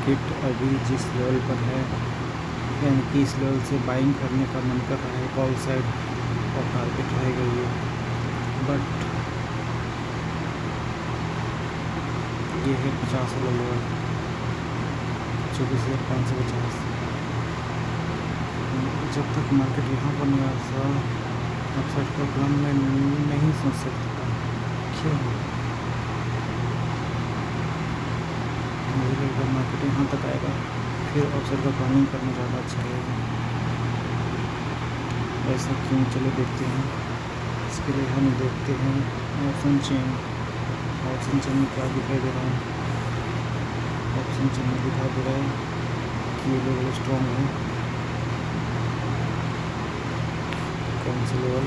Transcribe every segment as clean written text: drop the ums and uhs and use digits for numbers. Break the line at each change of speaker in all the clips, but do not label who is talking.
Market अभी जिस level पर है, यानी कि इस लेवल से बाइंग करने का मन कर रहा है, कॉल साइड और टारगेट रहेगा ये। बट ये है 50 वाला लेवल, 24,550। जब तक मार्केट यहाँ पर नहीं आता अपसाइड का प्लान मैं नहीं सोच सकता। क्यों? मुझे लगता है मार्केट यहाँ तक आएगा, फिर अपसाइड का प्लानिंग करना ज़्यादा अच्छा रहेगा। ऐसा क्यों? चलो देखते हैं। इसके लिए हम देखते हैं ऑप्शन चेन। ऑप्शन चेन में क्या दिखाई दे रहा है? ऑप्शन चेन में दिखाई दे रहा है कि ये लेवल स्ट्रॉन्ग है। कौन सा लेवल?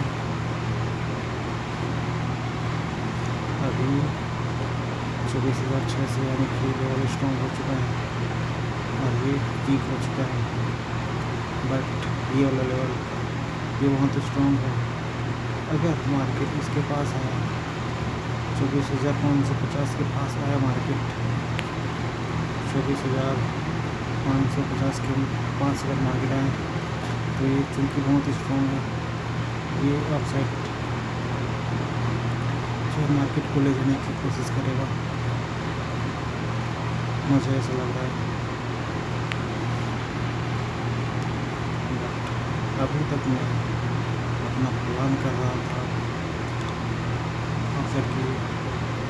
अभी 24,600, यानी कि लेवल स्ट्रॉन्ग हो चुका है और ये वीक हो चुका है। बट ये वाला लेवल ये बहुत स्ट्रॉन्ग है। अगर मार्केट इसके पास आया, 24,550 के पास आया मार्केट, 24,550 के पास अगर मार्केट आए तो ये चूँकि बहुत स्ट्रॉन्ग है, ये अपसाइड जो मार्केट को ले जाने की कोशिश करेगा, मुझे ऐसा लग रहा है। अभी तक मैं अपना प्लान कर रहा था अक्सर कि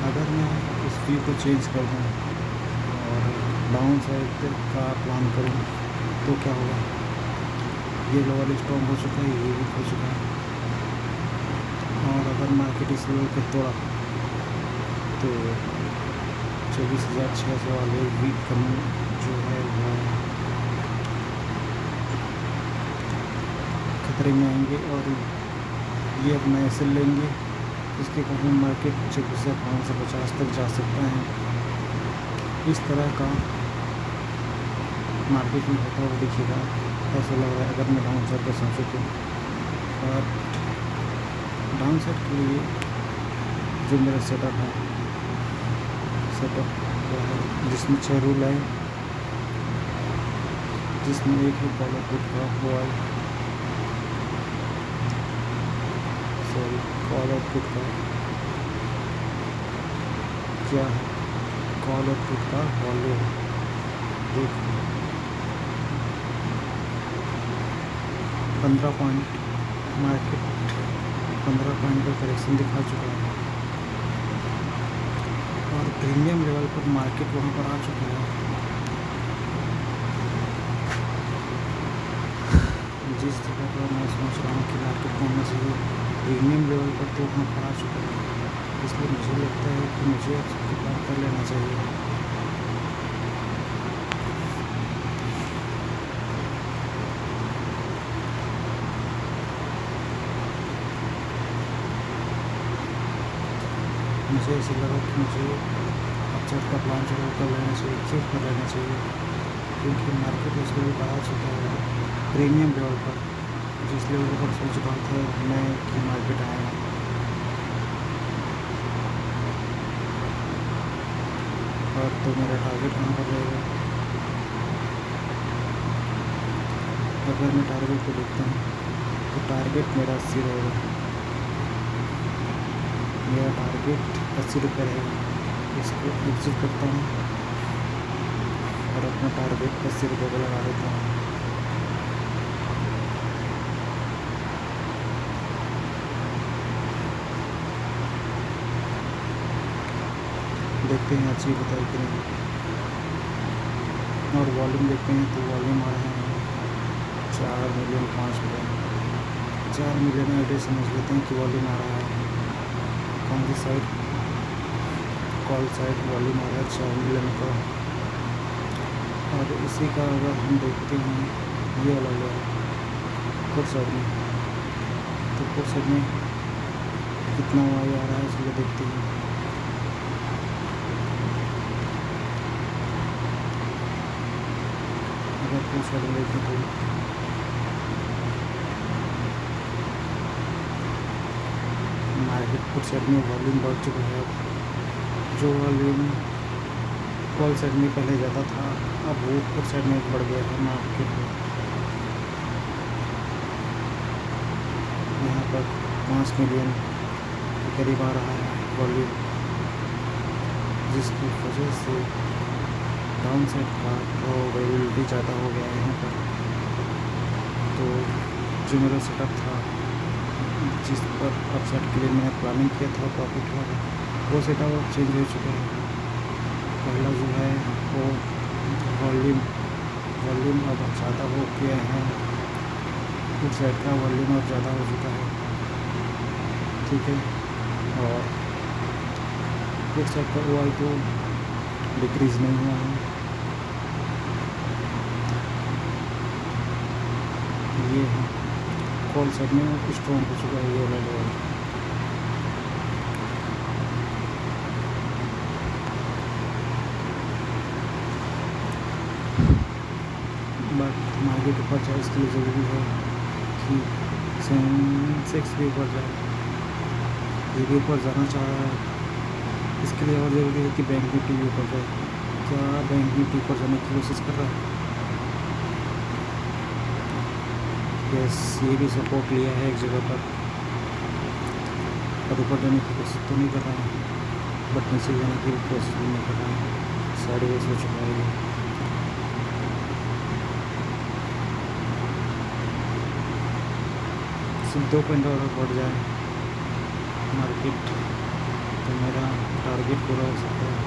अगर मैं इस व्यू को चेंज कर दूँ और डाउन साइड का प्लान करूँ तो क्या होगा। ये लेवल स्ट्रॉन्ग हो चुका है, ये भी हो चुका है, और अगर मार्केट इस लेवल पर तोड़ा तो 24,600 वाले वीक कम जो है वो खतरे में आएंगे और ये अपना एसएल लेंगे, इसके कारण मार्केट 24,550 तक जा सकता है। इस तरह का मार्केट में होता हुआ दिखेगा, ऐसा लग रहा है अगर मैं डाउन साइड पर सोचूँ तो। और डाउन साइड के लिए जो मेरा सेटअप है, जिसमें 6 रूल है, जिसमें एक है कॉल और पुट का कॉल और पुट का क्या है? कॉल और पुट का वॉल्यूम देख 15 पॉइंट, मार्केट 15 पॉइंट का करेक्शन दिखा चुका है और प्रीमियम लेवल पर मार्केट वहाँ पर आ चुका है। जिस जगह पर मैं सोच रहा हूँ कि मार्केट को होना चाहिए, प्रीमियम लेवल पर तो वहाँ पर आ चुका है। इसलिए मुझे लगता है कि मुझे उसको प्लान कर लेना चाहिए। मुझे ऐसा लगा कि मुझे अपसाइड का प्लान जो कर लेना चाहिए, चेक कर लेना चाहिए, क्योंकि मार्केट उस लेवल पर आ चुका है, प्रीमियम लेवल पर, जिस लेवल पर सोच रहा था मैं कि मार्केट आएगा। और तो मेरा टारगेट कहाँ पर रहेगा? अगर मैं टारगेट को देखता हूँ तो टारगेट मेरा 80 रहेगा। मेरा टारगेट 80 रुपये रहेगा। इसको एग्जिट करता हूँ और अपना टारगेट 80 रुपये को लगा देता हूँ। देखते हैं अच्छी बताई कि नहीं। और वॉल्यूम देखते हैं तो वॉल्यूम आ रहे हैं 4 मिलियन 5 मिलियन 4 मिलियन आइडिया समझ लेते हैं कि वॉल्यूम आ रहा है। कौन सी साइड? कॉल साइड वॉल्यूम आ रहा है 4 मिलियन का। और इसी का अगर हम देखते हैं ये वाला लेवल पुट साइड में, तो पुट साइड में कितना वाई आ रहा है इसलिए देखते हैं। अगर पुट साइड में देखें तो मार्केट पुट साइड में वॉल्यूम बढ़ चुका है। जो वॉल्यूम कॉल साइड में पहले ज़्यादा था, अब वो ऊपर साइड में बढ़ गया है मार्केट में। यहाँ पर 5 मिलियन के करीब आ रहा है वॉल्यूम, जिसकी वजह से डाउन साइड का प्रोबेबिलिटी ज़्यादा हो गया है यहाँ पर। तो जो मेरा सेटअप था, जिस पर अपसाइड के लिए मैंने प्लानिंग किया था प्रॉफिट वाला, वो सेटअप अब चेंज हो चुका है। पहला जो है वो वॉल्यूम अब ज़्यादा हो गया है, उस साइड का वॉल्यूम अब ज़्यादा हो चुका है, ठीक है। और उस साइड का OI तो डिक्रीज़ नहीं हुआ है। ये है कॉल साइड में स्ट्रॉन्ग हो चुका है ये वाला लेवल। बट मार्केट ऊपर जाए इसके लिए ज़रूरी है कि सेंसेक्स भी ऊपर जाए, ये भी ऊपर जाना चाह रहा है। इसके लिए और ज़रूरी है कि बैंक निफ्टी भी ऊपर जाए। क्या बैंक निफ्टी ऊपर जाने की कोशिश कर रहा है? यस, ये भी सपोर्ट लिया है एक जगह पर ऊपर जाने की कोशिश तो नहीं कर रहा है, बट नीचे जाने की कोशिश भी नहीं कर रहा है। साइडवेज हो चुका है ये। सिर्फ 2 पॉइंट और बढ़ जाए मार्केट तो मेरा टारगेट पूरा हो सकता है।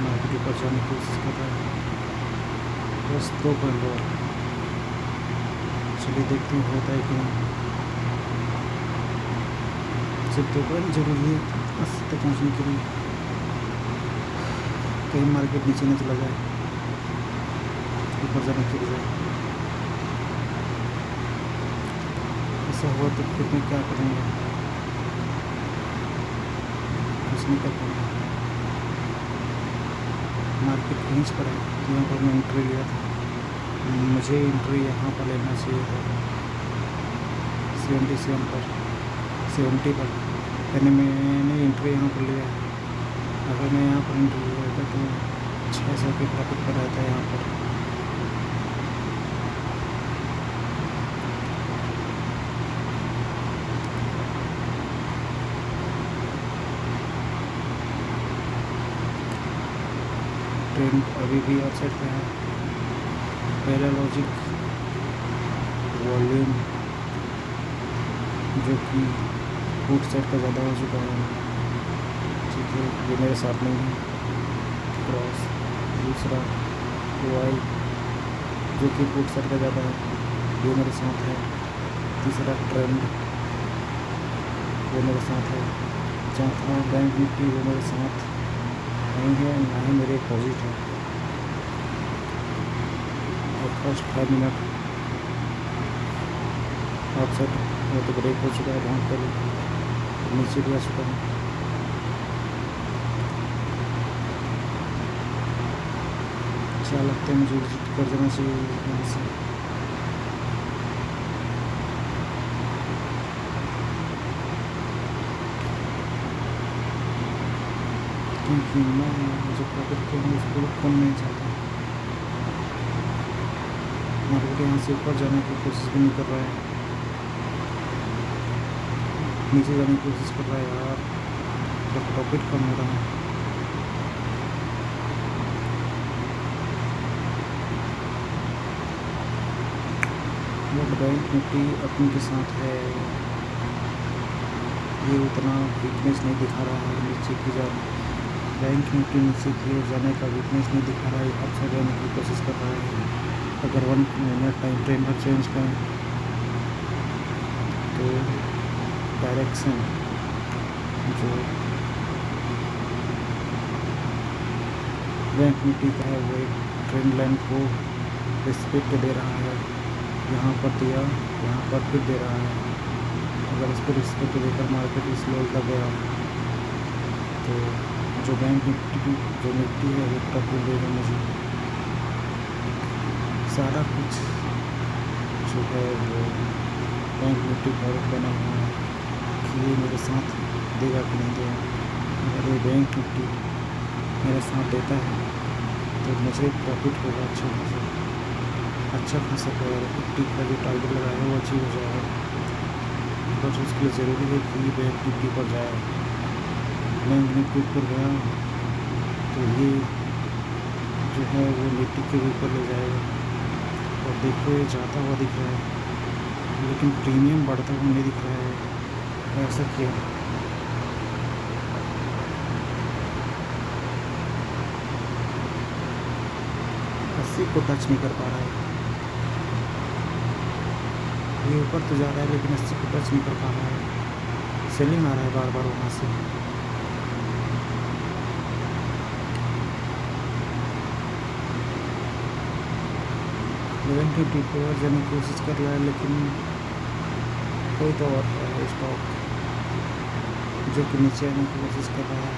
मार्केट ऊपर जाने की कोशिश कर रहा है, बस 2 पॉइंट और। चलिए देखते हैं होता है कि नहीं। सिर्फ 2 पॉइंट जरूरी है 80 तक पहुँचने के लिए, कहीं मार्केट नीचे न चला जाए ऊपर जाने के लिए। ऐसा हुआ तो फिर मैं क्या करूँगा? कुछ नहीं कर पाऊँगा। मार्केट कहीं पर है, यहाँ पर मैं एंट्री लिया था, मुझे एंट्री यहाँ पर लेना चाहिए था 77 पर, 70 पर। मैंने एंट्री यहाँ पर लिया। अगर मैं यहाँ पर एंट्री लिया था तो 600 के प्रॉफिट पर रहता है यहाँ पर। ट्रेंड अभी भी अपसाइड पे है। पहला लॉजिक वॉल्यूम जो कि पुट साइड का ज़्यादा हो चुका है, ठीक है, ये मेरे साथ नहीं है। क्रॉस दूसरा OI जो कि पुट साइड का ज़्यादा है, ये मेरे साथ है। तीसरा ट्रेंड वो मेरे साथ है। चौथा बैंक निफ्टी वो मेरे साथ नहीं है, ना ही मेरे अपोजिट है। और फर्स्ट 5 मिनट अपसेट वो तो ब्रेक हो चुका है बहुत पहले, नीचे भी आ चुका है। अच्छा लगता है मुझे विजिट कर देना चाहिए यहाँ से। क्योंकि मैं जो प्रॉफिट करूँ उसको कम नहीं चाहता। मार्केट यहाँ से ऊपर जाने की कोशिश भी नहीं कर रहा है, नीचे जाने की कोशिश कर रहा है यार, तो प्रॉफिट कम हो रहा है। बट बैंक निफ्टी अपने के साथ है, ये उतना वीकनेस नहीं दिखा रहा है नीचे की जा। बैंक निफ्टी नीचे की ओर जाने का वीकनेस नहीं दिखा रहा है, अपसाइड जाने की कोशिश कर रहा है। अगर 1 मिनट टाइम फ्रेम पर चेंज करें तो डायरेक्शन जो बैंक निफ्टी का है वो एक ट्रेंड लाइन को रिस्पेक्ट दे रहा है। यहाँ पर दिया, यहाँ पर फिर दे रहा है। अगर इस पर रिस्पेक्ट देकर मार्केट इस लेवल तक गया तो जो बैंक निफ्टी है वो टप देगा मुझे। सारा कुछ जो है वो बैंक निफ्टी पर बना हुआ है कि ये मेरे साथ देगा कि नहीं देगा। अगर ये बैंक निफ्टी मेरा साथ देता है तो मुझे प्रॉफिट होगा अच्छा खासा होगा। 50 का जो टारगेट लगाया है वो अचीव हो जाएगा। बस उसके लिए ज़रूरी है कि बैंक निफ्टी पर जाए। बैंक निफ्टी पर गया तो ये जो है वो निफ्टी के ऊपर ले जाएगा। और देखो ये जाता हुआ दिख रहा है लेकिन प्रीमियम बढ़ता हुआ नहीं दिख रहा है। ऐसा क्यों? अस्सी को टच नहीं कर पा रहा है। ये ऊपर तो जा रहा है लेकिन 80 को टच नहीं कर पा रहा है। सेलिंग आ रहा है बार बार वहाँ से। लेवल 50 पे और जाने की कोशिश कर रहा है लेकिन कोई तो और है स्टॉक जो कि नीचे आने की कोशिश कर रहा है।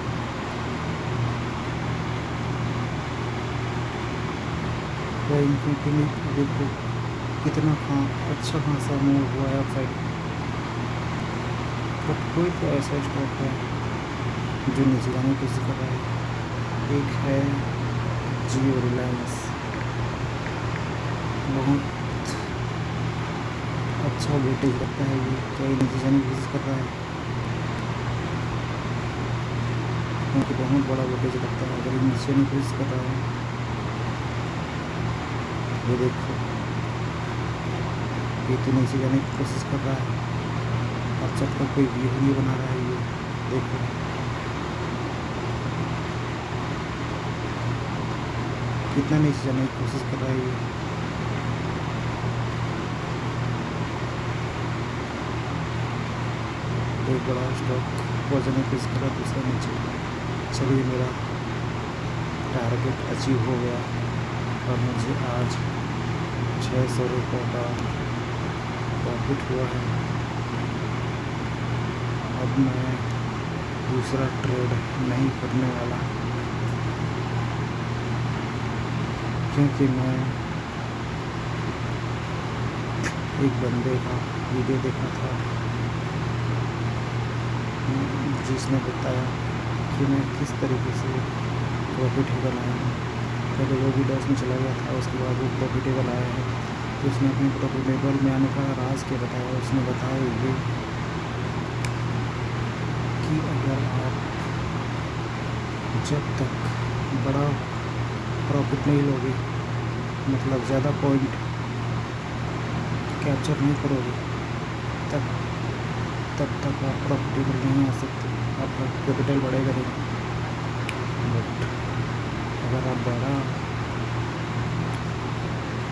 देखो कितना अच्छा खासा मूव हुआ है अपसाइड। बट कोई तो ऐसा स्टॉक है जो नीचे जाने की कोशिश कर रहा है। एक है जियो रिलायंस, बहुत अच्छा वेटेज रखता है ये, तो ये नीचे जाने की कोशिश कर रहा है क्योंकि बहुत बड़ा वेटेज रखता है। अगर ये नीचे जाने की कोशिश कर रहा है, ये देखो ये तो नीचे जाने की कोशिश कर रहा है और चट का कोई व्यू नहीं बना रहा है। ये देखो कितना नीचे जाने की कोशिश कर रहा है ये। एक बड़ा स्टॉक ऊपर जाने की कोशिश कर रहा है, दूसरा नीचे। चलिए मेरा टारगेट अचीव हो गया और मुझे आज 600 रुपये का प्रॉफिट हुआ है। अब मैं दूसरा ट्रेड नहीं करने वाला क्योंकि मैं एक बंदे का वीडियो देखा था जिसने बताया कि मैं किस तरीके से प्रॉफिटेबल आया हूँ। पहले वो भी लॉस में चला गया था, उसके बाद वो प्रॉफिटेबल आया है। तो उसने अपने प्रॉफिटेबल में आने का राज क्या बताया? उसने बताया ये कि अगर आप जब तक बड़ा प्रॉफिट नहीं लोगे, मतलब ज़्यादा पॉइंट कैप्चर नहीं करोगे, तब तक आप प्रॉफिटेबल नहीं आ सकते। आपका कैपिटल बढ़ेगा नहीं। बट अगर आप बड़ा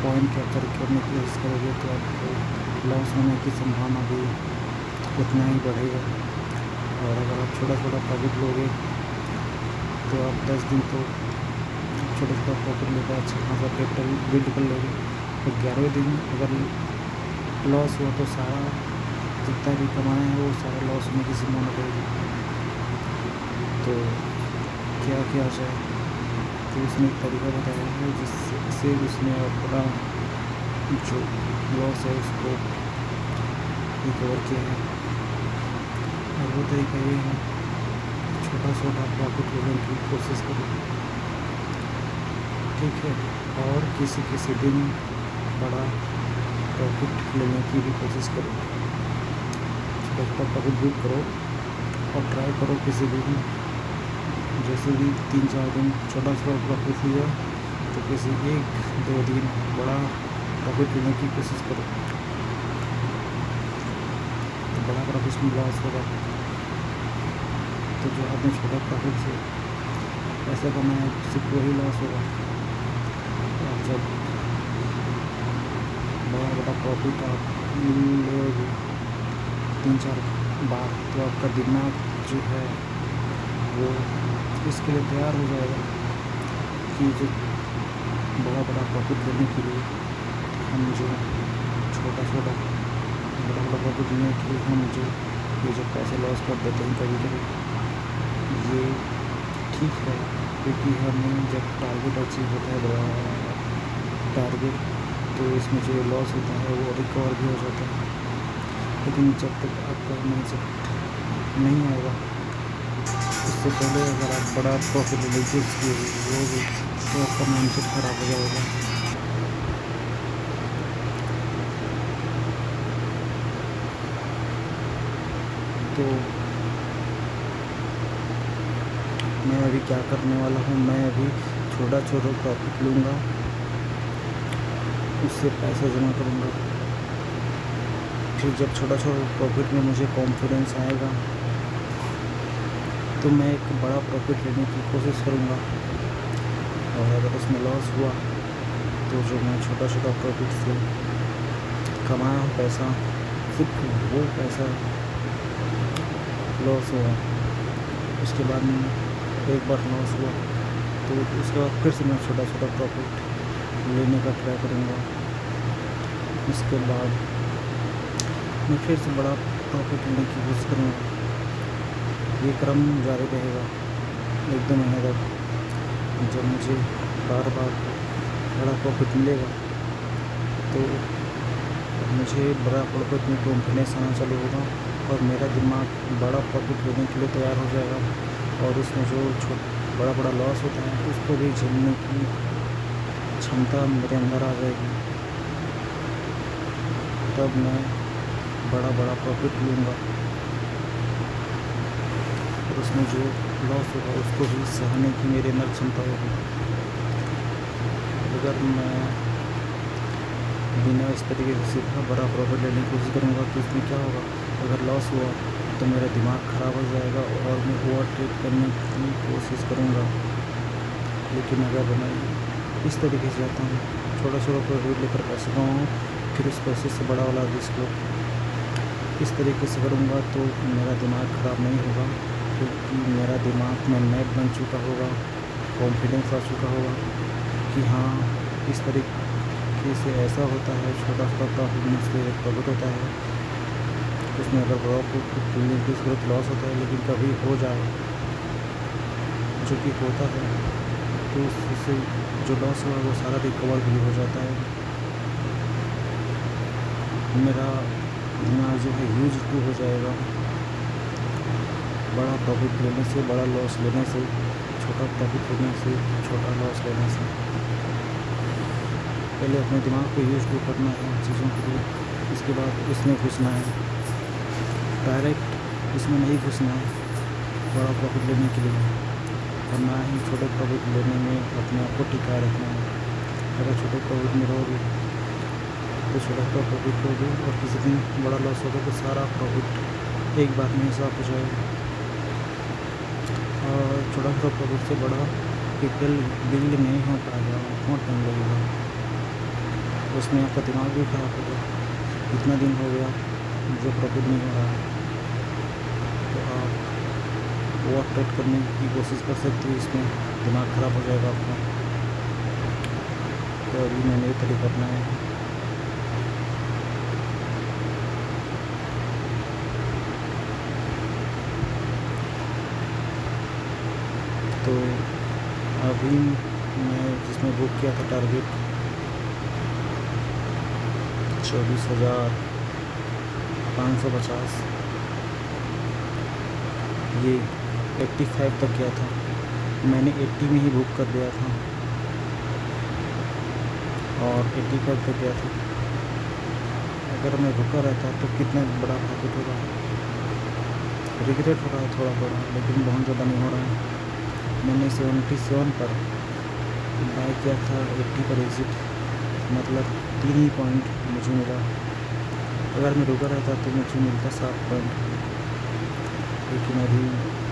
पॉइंट कैप्चर करने की कोशिश करोगे तो आपको लॉस होने की संभावना भी उतना ही बढ़ेगा। और अगर आप छोटा छोटा प्रॉफिट लोगे तो आप 10 दिन तो छोटा छोटा प्रॉफिट लेकर अच्छा खासा कैपिटल बिल्ड कर लोगे। और 11वें दिन अगर लॉस हुआ तो सारा जितना भी कमाया है वो सारा लॉस होने की संभावना रहेगी। तो क्या किया जाए? तो उसने एक तरीका बताया है जिससे उसने अपना जो लॉस है उसको रिकवर किया है। और वो तरीका ये है छोटा छोटा प्रॉफिट लेने की कोशिश करो, ठीक है। और किसी दिन बड़ा प्रॉफिट लेने की भी कोशिश करो। छोटा छोटा प्रॉफिट बुक करो और ट्राई करो किसी दिन, जैसे भी 3-4 दिन छोटा छोटा प्रॉफिट लिया तो किसी 1-2 दिन बड़ा प्रॉफिट लेने की कोशिश करो। तो बड़ा प्रॉफिट में लॉस होगा तो जो आपने छोटा प्रॉफिट से पैसा कमाया सिर्फ वही लॉस होगा। और जब बड़ा प्रॉफिट आप लोगे 3-4 बार तो आपका दिमाग जो है वो इसके लिए तैयार हो जाएगा कि जो बड़ा प्रॉफिट लेने के लिए हम जो छोटा बड़ा प्रॉफिट लेने के लिए हम जो ये जो पैसे लॉस कर देते हैं कभी ये ठीक है, क्योंकि हमें जब टारगेट अचीव होता है बड़ा टारगेट तो इसमें जो लॉस होता है वो रिकवर भी हो जाता है। लेकिन जब तक आपका माइंडसेट नहीं आएगा इससे पहले अगर आप बड़ा प्रॉफिट लेने की वो भी तो आपका माइंडसेट खराब हो जाएगा। तो मैं अभी क्या करने वाला हूँ, मैं अभी छोटा छोटा प्रॉफिट लूँगा, उससे पैसा जमा करूँगा। फिर जब छोटा छोटा प्रॉफिट में मुझे कॉन्फिडेंस आएगा तो मैं एक बड़ा प्रॉफिट लेने की कोशिश करूँगा। और अगर उसमें लॉस हुआ तो जो मैं छोटा छोटा प्रॉफिट से कमाया हूँ पैसा, सिर्फ वो पैसा लॉस हुआ, उसके बाद में एक बार लॉस हुआ तो उसके बाद फिर से मैं छोटा छोटा प्रॉफिट लेने का ट्राई करूँगा। उसके बाद मैं फिर से बड़ा प्रॉफिट लेने की कोशिश करूँगा। ये क्रम जारी रहेगा 1-2 महीने तक। जब मुझे बार बार बड़ा प्रॉफिट मिलेगा तो मुझे बड़ा प्रॉफिट में कॉन्फिडेंस आना चालू होगा और मेरा दिमाग बड़ा प्रॉफिट लेने के लिए तैयार हो जाएगा। और उसमें जो बड़ा बड़ा लॉस होता है उसको भी झेलने की क्षमता मेरे अंदर आ जाएगी। तब मैं बड़ा बड़ा प्रॉफिट लूँगा और उसमें जो लॉस होगा उसको भी सहने की मेरे अंदर क्षमता होगी। अगर मैं बिना इस तरीके से सीधा बड़ा प्रॉफिट लेने की कोशिश करूँगा तो इसमें क्या होगा, अगर लॉस हुआ तो मेरा दिमाग ख़राब हो जाएगा और मैं ओवर ट्रेड करने की कोशिश करूँगा। लेकिन अगर मैं इस तरीके से जाता हूँ, छोटा छोटा प्रॉफिट लेकर पैसे कमाऊँ, फिर उस पैसे से बड़ा वाला रिस्क लो, इस तरीके से करूँगा तो मेरा दिमाग ख़राब नहीं होगा, क्योंकि मेरा दिमाग में मैप बन चुका होगा, कॉन्फिडेंस आ चुका होगा कि हाँ इस तरीके से ऐसा होता है। छोटा छोटा प्रॉफिट में से प्रॉफिट होता है, उसमें अगर बड़ा प्रॉफिट लेने की ज़रूरत लॉस होता है, लेकिन कभी हो जाए जो कि होता है तो उससे जो लॉस हुआ वो सारा रिकवर भी हो जाता है। मेरा दिमाग जो है यूज टू हो जाएगा बड़ा प्रॉफिट लेने से, बड़ा लॉस लेने से, छोटा प्रॉफिट लेने से, छोटा लॉस लेने से। पहले अपने दिमाग को यूज टू करना है चीज़ों के लिए, इसके बाद इसमें घुसना है। डायरेक्ट इसमें नहीं घुसना है बड़ा प्रॉफिट लेने के लिए, और ना ही छोटे प्रॉफिट लेने में अपने आप को टिकाए रखना है। अगर छोटे प्रॉफिट में रहोगे तो छोटा छोटा प्रॉफिट लोगे और किसी दिन बड़ा लॉस होगा तो सारा प्रॉफिट एक बार में साफ हो जाएगा। और छोटा छोटा प्रॉफिट से बड़ा बिल्ड नहीं हो पाएगा, बहुत टाइम लगेगा, उसमें आपका दिमाग भी खराब होगा। इतना दिन हो गया जो प्रॉफिट नहीं हो रहा है तो आप ओवर ट्रेड करने की कोशिश कर सकते हो, इसमें दिमाग ख़राब हो जाएगा आपका। तो अभी मैंने ये तरीका अपनाया है। तो अभी मैं जिसमें बुक किया था टारगेट 24,550, ये 85 तक गया था। मैंने 80 में ही बुक कर दिया था और 85 तक गया था। अगर मैं रुका रहता तो कितना बड़ा प्रॉफिट होगा। रिग्रेट हो रहा है थोड़ा थोड़ा, लेकिन बहुत ज़्यादा नहीं हो रहा है। मैंने 77 पर बाय किया था, 80 पर एग्ज़िट, मतलब 3 ही पॉइंट मुझे मिला। अगर मैं रुका रहता तो मुझे मिलता 7 पॉइंट। लेकिन अभी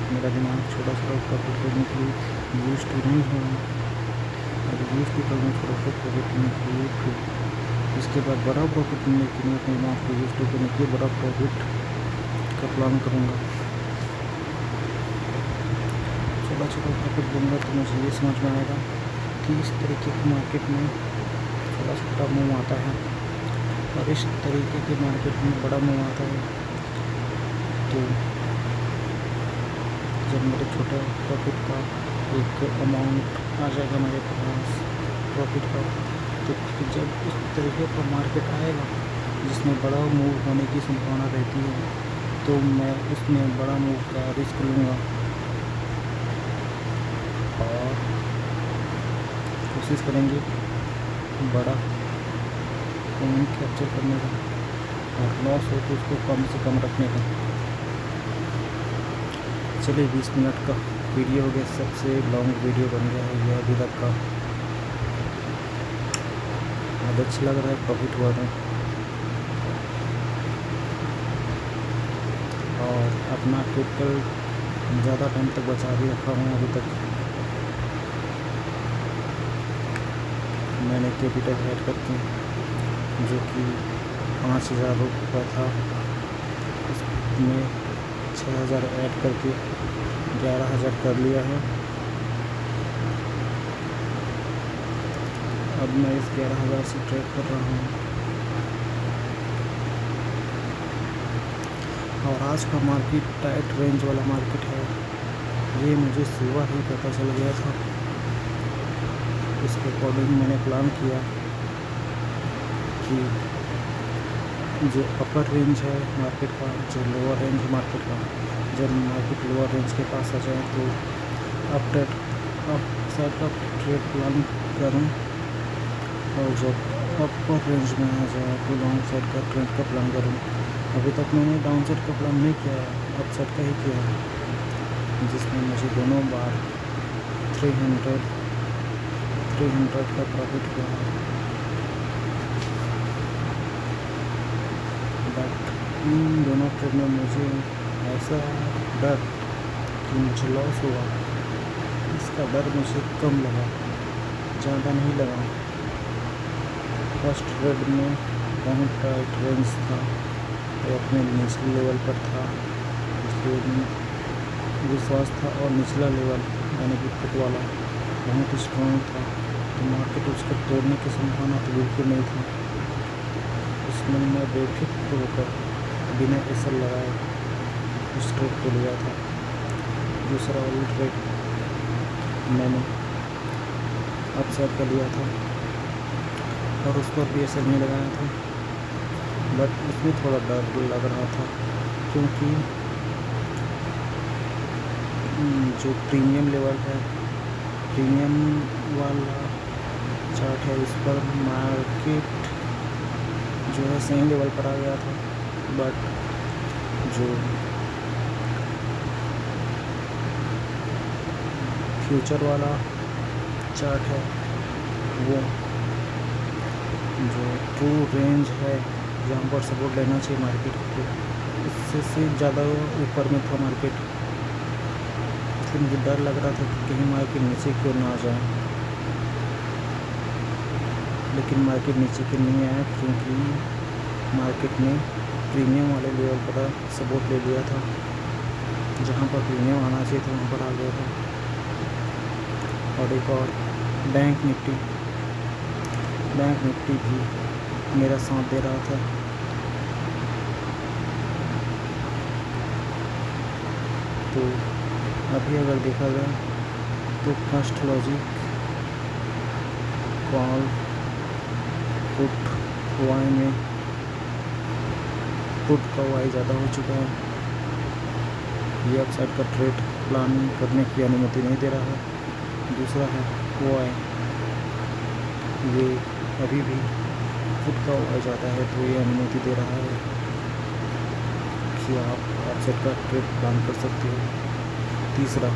मेरा दिमाग छोटा छोटा प्रॉफिट करने के लिए यूज टू नहीं हुआ। अगर यूज टू करना छोटा छोटा प्रॉफिट करने के लिए, फिर उसके बाद बड़ा प्रॉफिट मिलने के लिए अपने दिमाग को यूज टू करने के लिए बड़ा प्रॉफिट का प्लान करूँगा। छोटा छोटा प्रॉफिट लूँगा तो मुझे ये समझ में आएगा कि इस तरीके के मार्केट में छोटा छोटा मूव आता है और इस तरीके के मार्केट में बड़ा मूव आता है। तो जब मेरे छोटा प्रॉफिट का एक अमाउंट आ जाएगा मेरे पास प्रॉफिट का, तो जब इस तरीके का मार्केट आएगा जिसमें बड़ा मूव होने की संभावना रहती है तो मैं उसमें बड़ा मूव का रिस्क लूँगा। और कोशिश करेंगे बड़ा अमाउंट कैप्चर करने का, और लॉस हो तो उसको कम से कम रखने का। चलिए 20 मिनट का वीडियो हो गया, सबसे लॉन्ग वीडियो बन गया है यह अभी तक का। बहुत अच्छा लग रहा है, प्रॉफिट हुआ था। और अपना कैपिटल ज़्यादा टाइम तक बचा भी रखा हूँ। अभी तक मैंने कैपिटल ऐड करके, जो कि 5,000 रुपये था, उसमें 6,000 ऐड करके 11,000 कर लिया है। अब मैं इस 11,000 से ट्रेड कर रहा हूँ। और आज का मार्केट टाइट रेंज वाला मार्केट है, ये मुझे सुबह ही पता चल गया था। इसके अकॉर्डिंग मैंने प्लान किया कि जो अपर रेंज है मार्केट का, जो लोअर रेंज है मार्केट का, जब मार्केट लोअर रेंज के पास आ जाए तो अप साइड का ट्रेड प्लान करूं, और जब अपर रेंज में आ जाए तो डाउन साइड का ट्रेड का प्लान करूं। अभी तक मैंने डाउन साइड का प्लान नहीं किया है, अप साइड का ही किया है, जिसमें मुझे दोनों बार 300 का प्रॉफिट हुआ है। बट इन दोनों ट्रेड में मुझे ऐसा डर कि मुझे लॉस हुआ, इसका डर मुझे कम लगा, ज़्यादा नहीं लगा। फर्स्ट ट्रेड में बहुत टाइट रेंज था, वो अपने निचले लेवल पर था, इसलिए विश्वास था। और निचला लेवल यानी कि पुट वाला बहुत स्ट्रॉन्ग था, तो मार्केट उसको तोड़ने की संभावना तो बिल्कुल नहीं थी। इसमें मैं बेफिक्र होकर बिना असर लगाए उस ट्रेड को लिया था। दूसरा वाली ट्रेड मैंने अपसाइड का लिया था और उस पर भी असर नहीं लगाया था, बट इसमें थोड़ा डर लग रहा था, क्योंकि जो प्रीमियम लेवल है, प्रीमियम वाला चार्ट है, इस पर मार्केट जो है सेम लेवल पर आ गया था। बट जो फ्यूचर वाला चार्ट है, वो जो ट्रू रेंज है जहाँ पर सपोर्ट लेना चाहिए मार्केट को, उससे ज़्यादा ऊपर में था मार्केट। इसलिए मुझे डर लग रहा था कि कहीं मार्केट नीचे क्यों ना आ जाए, लेकिन मार्केट नीचे क्यों नहीं आया, क्योंकि मार्केट ने प्रीमियम वाले लेवल पर सपोर्ट ले लिया था। जहाँ पर प्रीमियम आना चाहिए था वहाँ पर आ गया था। और एक और बैंक निफ्टी भी मेरा साथ दे रहा था। तो अभी अगर देखा जाए तो first logic call put Y में पुट का वाई ज़्यादा हो चुका है, ये अपसाइड का ट्रेड प्लान करने की अनुमति नहीं दे रहा है। दूसरा है वाई, ये अभी भी पुट का वाई ज़्यादा है, तो ये अनुमति दे रहा है कि आप अपसाइड का ट्रेड प्लान कर सकते हो। तीसरा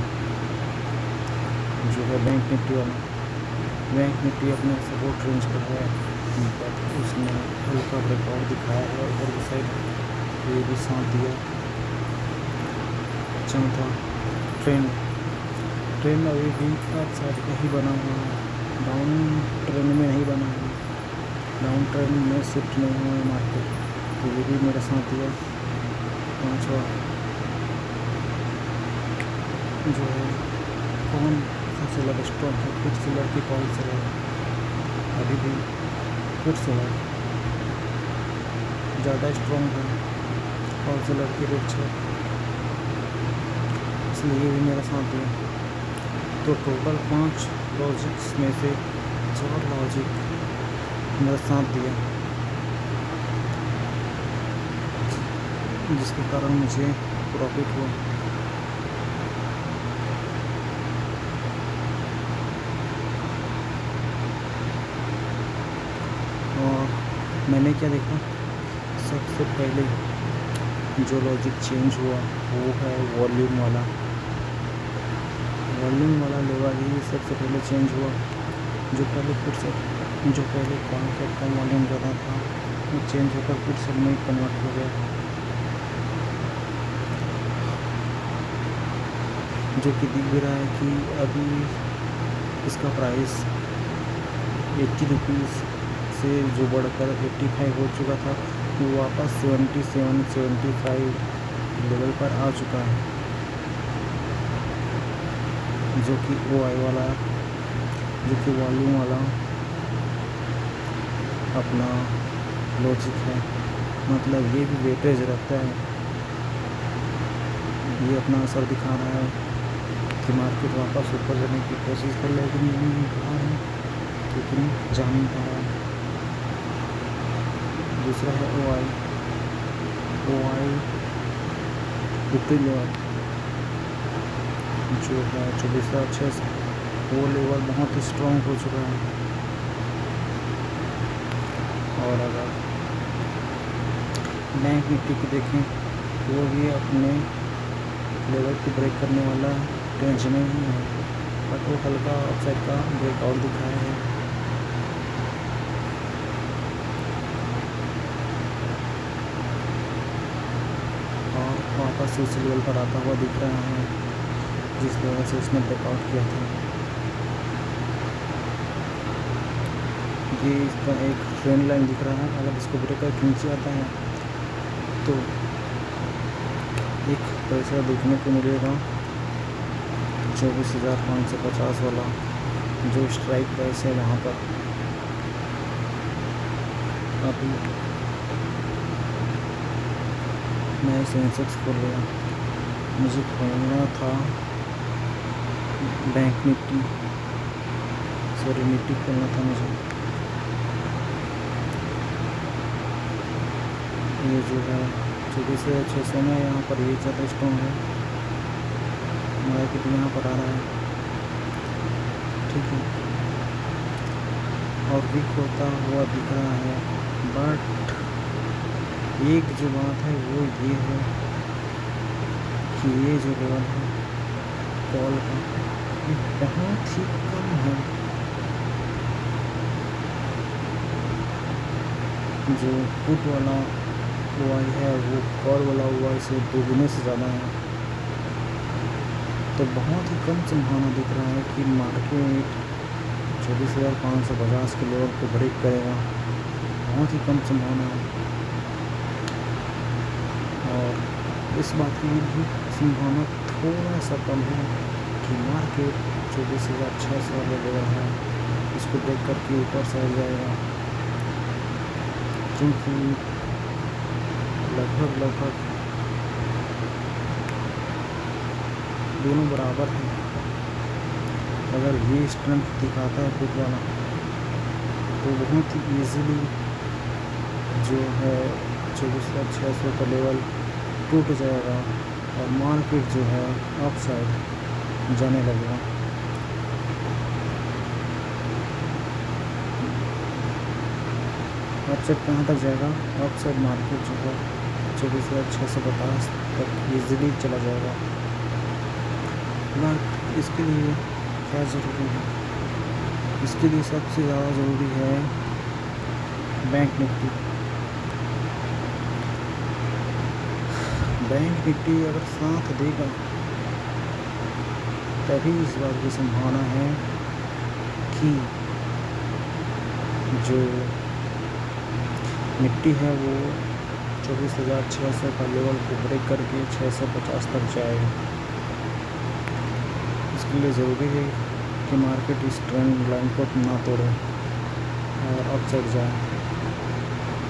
जो है बैंक निफ्टी वाला, बैंक निफ्टी अपने सपोर्ट रेंज पर है, बट उसने हल्का ब्रेकआउट दिखाया है ऊपर की साइड, ये भी साथ दिया। चौथा ट्रेंड अभी भी अप साइड का ही बना हुआ है, डाउन ट्रेंड में नहीं बना है, डाउन ट्रेंड में शिफ्ट नहीं हुआ है मार्केट, तो ये भी मेरा साथ दिया। पाँचवा जो है कौन सबसे ज़्यादा स्ट्रॉन्ग है, फिर सेलर की कॉल सेलर, अभी भी फिर सेलर ज़्यादा स्ट्रॉन्ग है, कॉल सेलर की रेट है, इसलिए ये भी मेरा साथ दिया। तो टोटल 5 लॉजिक्स में से 4 लॉजिक मेरा साथ दिया, जिसके कारण मुझे प्रॉफिट हुआ। मैंने क्या देखा, सबसे पहले जो लॉजिक चेंज हुआ वो है वॉल्यूम वाला लेवल ही सबसे पहले चेंज हुआ। जो पहले मार्केट का वॉल्यूम ज़्यादा था वो चेंज होकर पुट सेल में कन्वर्ट हो गया, जो कि दिख भी रहा है कि अभी इसका प्राइस 80 रुपीज़ से जो बढ़कर 85 हो चुका था वो वापस 77-75 लेवल पर आ चुका है, जो कि वॉल्यूम वाला अपना लॉजिक है। मतलब ये भी वेटेज रखता है, ये अपना असर दिखा रहा है कि मार्केट वापस ऊपर जाने की कोशिश कर लेकिन नहीं कहा है, लेकिन जा नहीं पा रहा है। दूसरा है OI ऊपरी लेवल जो है 24,600, वो लेवल बहुत ही स्ट्रॉन्ग हो चुका है। और अगर बैंक निफ्टी की देखें तो वो भी अपने लेवल को ब्रेक करने वाला टेंशन में ही है, बट वो हल्का अपसाइड का ब्रेकआउट दिखाया है। और वापस उस लेवल पर आता हुआ दिख रहा है जिस लेवल से उसने ब्रेकआउट किया था। ये इसका एक ट्रेंड लाइन दिख रहा है, अगर इसको ब्रेक करके नीचे आता है तो एक पैसा देखने को मिलेगा 24,550 वाला जो स्ट्राइक प्राइस है वहाँ पर। अभी मैं सेंसेक्स खोल लिया, मुझे खोलना था बैंक निफ्टी खोलना था मुझे। ये जो है 24,600 में यहाँ पर ये ज़्यादा स्ट्रॉन्ग है, मार्केट यहाँ पर आ रहा है, ठीक है, और वीक होता हुआ दिख रहा है। बट एक जो बात है वो ये है कि ये जो लेवल है कॉल का ये बहुत ही कम है, जो पुट वाला OI है वो कॉल वाला OI से दोगुने से ज़्यादा है। तो बहुत ही कम संभावना दिख रहा है कि मार्केट 24,550 के लेवल को ब्रेक करेगा, बहुत ही कम संभावना है। और इस बात की भी संभावना थोड़ा सा कम है कि मार्केट 24,600 वाला लेवल है इसको ब्रेक करके ऊपर से आ जाएगा, क्योंकि लगभग दोनों बराबर हैं। अगर ये स्ट्रेंथ दिखाता है पुट वाला तो बहुत ही ईज़िली जो है 24,600 का लेवल टूट जाएगा और मार्केट जो है अपसाइड जाने लगेगा। अपसाइड कहाँ तक जाएगा? अपसाइड मार्केट जो है 24,650 तक ईज़िली चला जाएगा। बट इसके लिए क्या ज़रूरी है? इसके लिए सबसे ज़्यादा ज़रूरी है बैंक निफ्टी। बैंक निफ्टी अगर साथ देगा तभी इस बात की संभावना है कि जो निफ्टी है वो 24,600 का लेवल को ब्रेक करके 650 तक जाए। इसके लिए ज़रूरी है कि मार्केट इस ट्रेंड लाइन को ना तोड़े और अपसाइड जाए।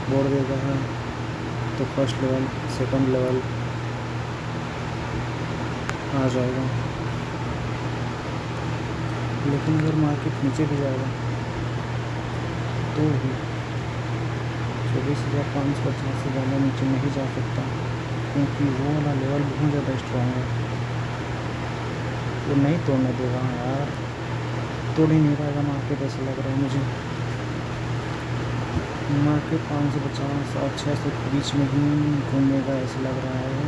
बोर्ड देता है तो फर्स्ट लेवल सेकंड लेवल आ जाएगा, लेकिन अगर मार्केट नीचे भी जाएगा तो भी 24,550 से ज़्यादा नीचे नहीं जा सकता, क्योंकि वो वाला लेवल बहुत ज़्यादा स्ट्रॉन्ग है, वो नहीं तोड़ने देगा यार, तोड़ ही नहीं पाएगा मार्केट, ऐसा लग रहा है मुझे। मार्केट 550 और 600 के बीच में ही घूमेगा ऐसा लग रहा है,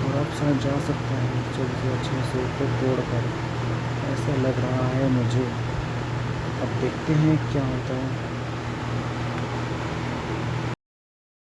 और अब शायद जा सकता है जल्द से 600 को तोड़कर, ऐसा लग रहा है मुझे। अब देखते हैं क्या होता है।